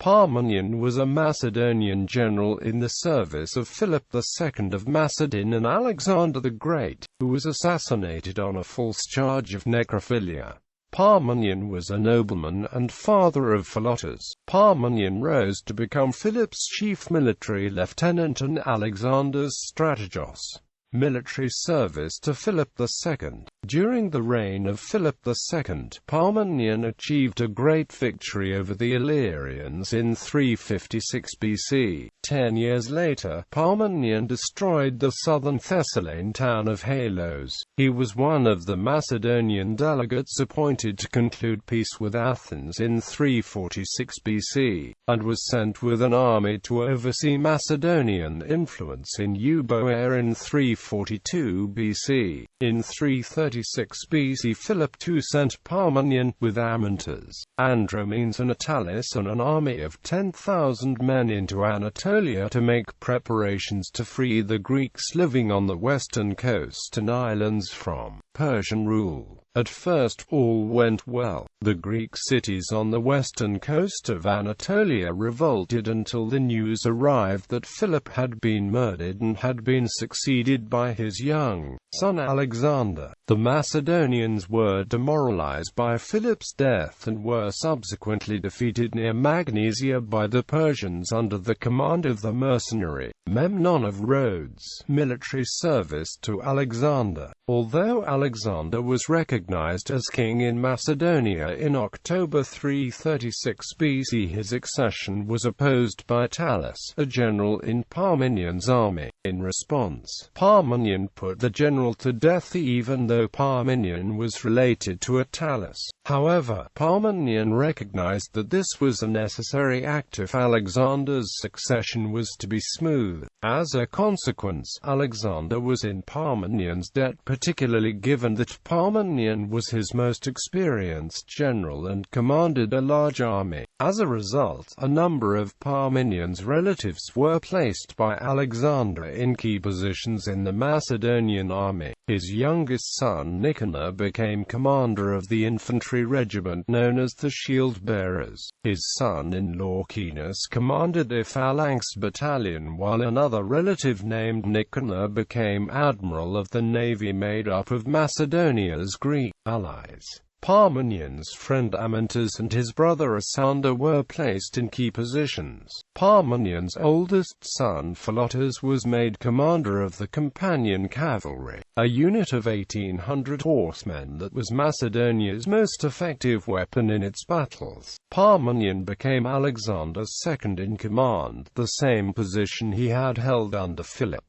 Parmenion was a Macedonian general in the service of Philip II of Macedon and Alexander the Great, who was assassinated on a false charge of necrophilia. Parmenion was a nobleman and father of Philotas. Parmenion rose to become Philip's chief military lieutenant and Alexander's Strategos. Military service to Philip II. During the reign of Philip II, Parmenion achieved a great victory over the Illyrians in 356 BC. 10 years later, Parmenion destroyed the southern Thessalian town of Halos. He was one of the Macedonian delegates appointed to conclude peace with Athens in 346 BC, and was sent with an army to oversee Macedonian influence in Euboea in 342 BC. In 336 BC, Philip II sent Parmenion with Amyntas, Andromenes and Attalus and an army of 10,000 men into Anatolia to make preparations to free the Greeks living on the western coast and islands from Persian rule. At first all went well. The Greek cities on the western coast of Anatolia revolted until the news arrived that Philip had been murdered and had been succeeded by his young son Alexander. The Macedonians were demoralized by Philip's death and were subsequently defeated near Magnesia by the Persians under the command of the mercenary Memnon of Rhodes. Military service to Alexander. Although Alexander was recognized as king in Macedonia in October 336 BC, his accession was opposed by Attalus, a general in Parmenion's army. In response, Parmenion put the general to death even though Parmenion was related to Attalus. However, Parmenion recognized that this was a necessary act if Alexander's succession was to be smooth. As a consequence, Alexander was in Parmenion's debt, particularly given that Parmenion was his most experienced general and commanded a large army. As a result, a number of Parmenion's relatives were placed by Alexander in key positions in the Macedonian army. His youngest son Nicanor became commander of the infantry regiment known as the Shield Bearers. His son-in-law Caenis commanded a phalanx battalion, while another relative named Nicanor became admiral of the navy made up of Macedonia's Greek allies. Parmenion's friend Amyntas and his brother Asander were placed in key positions. Parmenion's oldest son Philotas was made commander of the Companion Cavalry, a unit of 1,800 horsemen that was Macedonia's most effective weapon in its battles. Parmenion became Alexander's second-in-command, the same position he had held under Philip.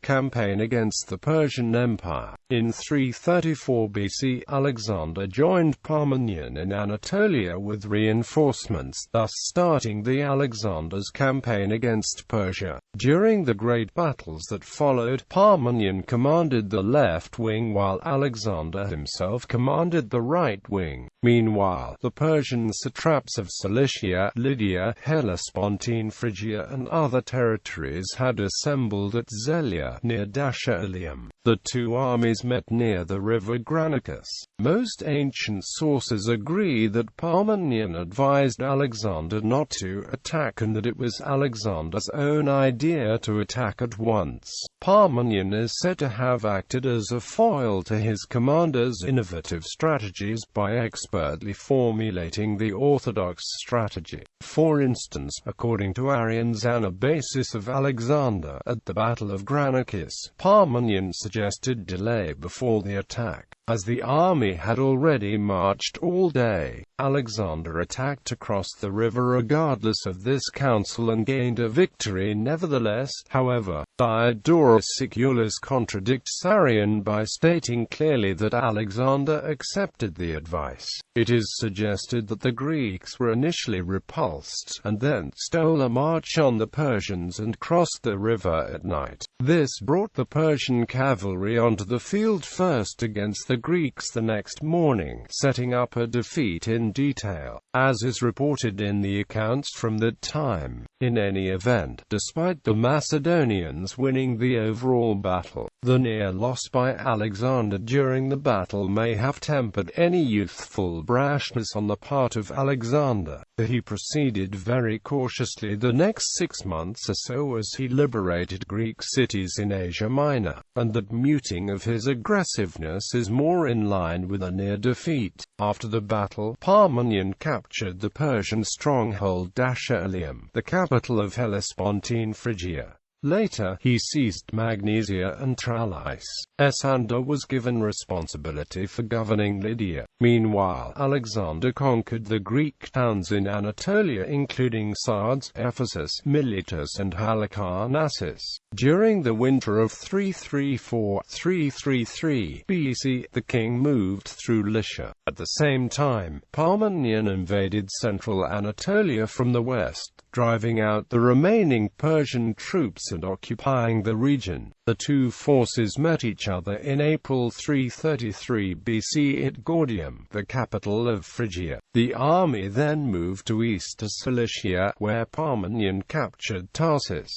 Campaign against the Persian Empire. In 334 BC, Alexander joined Parmenion in Anatolia with reinforcements, thus starting the Alexander's campaign against Persia. During the great battles that followed, Parmenion commanded the left wing while Alexander himself commanded the right wing. Meanwhile, the Persian satraps of Cilicia, Lydia, Hellespontine, Phrygia and other territories had assembled at Zelia, near Dacia Ilium. The two armies met near the river Granicus. Most ancient sources agree that Parmenion advised Alexander not to attack and that it was Alexander's own idea to attack at once. Parmenion is said to have acted as a foil to his commander's innovative strategies by expertly formulating the orthodox strategy. For instance, according to Arrian's Anabasis of Alexander at the Battle of Granicus, Parmenion suggested delay before the attack. As the army had already marched all day, Alexander attacked across the river regardless of this counsel and gained a victory nevertheless. However, Diodorus Siculus contradicts Arrian by stating clearly that Alexander accepted the advice. It is suggested that the Greeks were initially repulsed, and then stole a march on the Persians and crossed the river at night. This brought the Persian cavalry onto the field first against the the Greeks the next morning, setting up a defeat in detail, as is reported in the accounts from that time. In any event, despite the Macedonians winning the overall battle, the near loss by Alexander during the battle may have tempered any youthful brashness on the part of Alexander. He proceeded very cautiously the next 6 months or so as he liberated Greek cities in Asia Minor, and that muting of his aggressiveness is more in line with a near defeat. After the battle, Parmenion captured the Persian stronghold Dashaelim, the capital of Hellespontine Phrygia. Later, he seized Magnesia and Trallice. Esander was given responsibility for governing Lydia. Meanwhile, Alexander conquered the Greek towns in Anatolia including Sardes, Ephesus, Miletus and Halicarnassus. During the winter of 334–333 BC, the king moved through Lycia. At the same time, Parmenion invaded central Anatolia from the west, driving out the remaining Persian troops and occupying the region. The two forces met each other in April 333 BC at Gordium, the capital of Phrygia. The army then moved to east to Cilicia, where Parmenion captured Tarsus.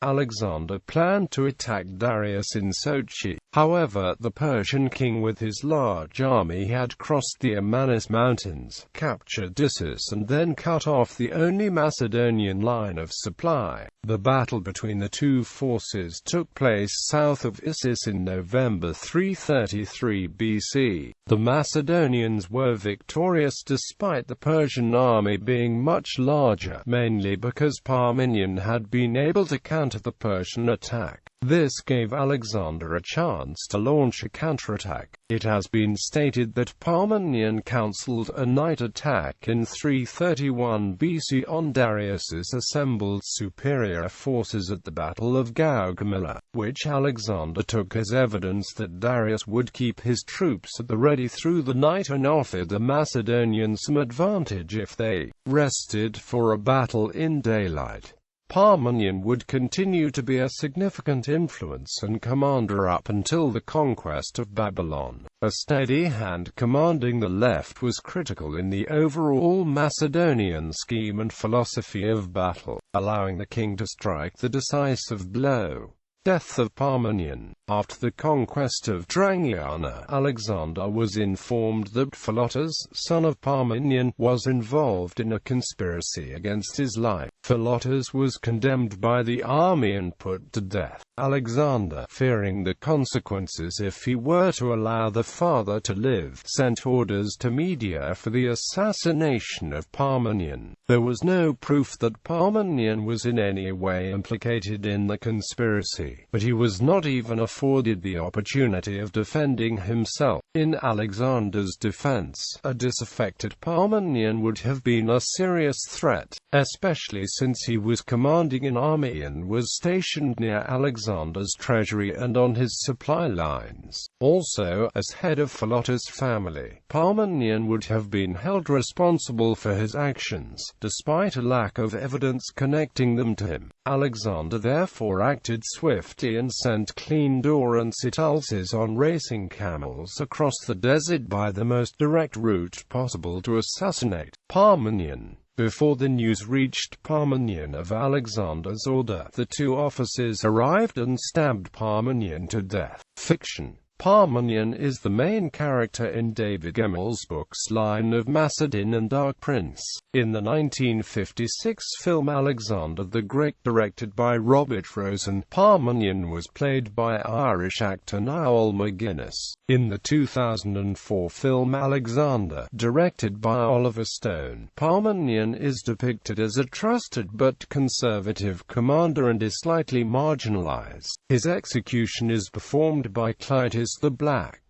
Alexander planned to attack Darius in Sochi. However, the Persian king with his large army had crossed the Amanus Mountains, captured Issus and then cut off the only Macedonian line of supply. The battle between the two forces took place south of Issus in November 333 BC. The Macedonians were victorious despite the Persian army being much larger, mainly because Parmenion had been able to counter the Persian attack. This gave Alexander a chance to launch a counterattack. It has been stated that Parmenion counselled a night attack in 331 BC on Darius's assembled superior forces at the Battle of Gaugamela, which Alexander took as evidence that Darius would keep his troops at the ready through the night and offer the Macedonians some advantage if they rested for a battle in daylight. Parmenion would continue to be a significant influence and commander up until the conquest of Babylon. A steady hand commanding the left was critical in the overall Macedonian scheme and philosophy of battle, allowing the king to strike the decisive blow. Death of Parmenion. After the conquest of Drangana, Alexander was informed that Philotas, son of Parmenion, was involved in a conspiracy against his life. Philotas was condemned by the army and put to death. Alexander, fearing the consequences if he were to allow the father to live, sent orders to Media for the assassination of Parmenion. There was no proof that Parmenion was in any way implicated in the conspiracy, but he was not even afforded the opportunity of defending himself. In Alexander's defense, a disaffected Parmenion would have been a serious threat, especially since he was commanding an army and was stationed near Alexander's treasury and on his supply lines. Also, as head of Philotas' family, Parmenion would have been held responsible for his actions, despite a lack of evidence connecting them to him. Alexander therefore acted swiftly and sent Cleandor and Sitalces on racing camels across the desert by the most direct route possible to assassinate Parmenion. Before the news reached Parmenion of Alexander's order, the two officers arrived and stabbed Parmenion to death. Fiction. Parmenion is the main character in David Gemmell's books Line of Macedon and Dark Prince. In the 1956 film Alexander the Great, directed by Robert Rosen, Parmenion was played by Irish actor Niall McGuinness. In the 2004 film Alexander, directed by Oliver Stone, Parmenion is depicted as a trusted but conservative commander and is slightly marginalized. His execution is performed by Clytus the Black.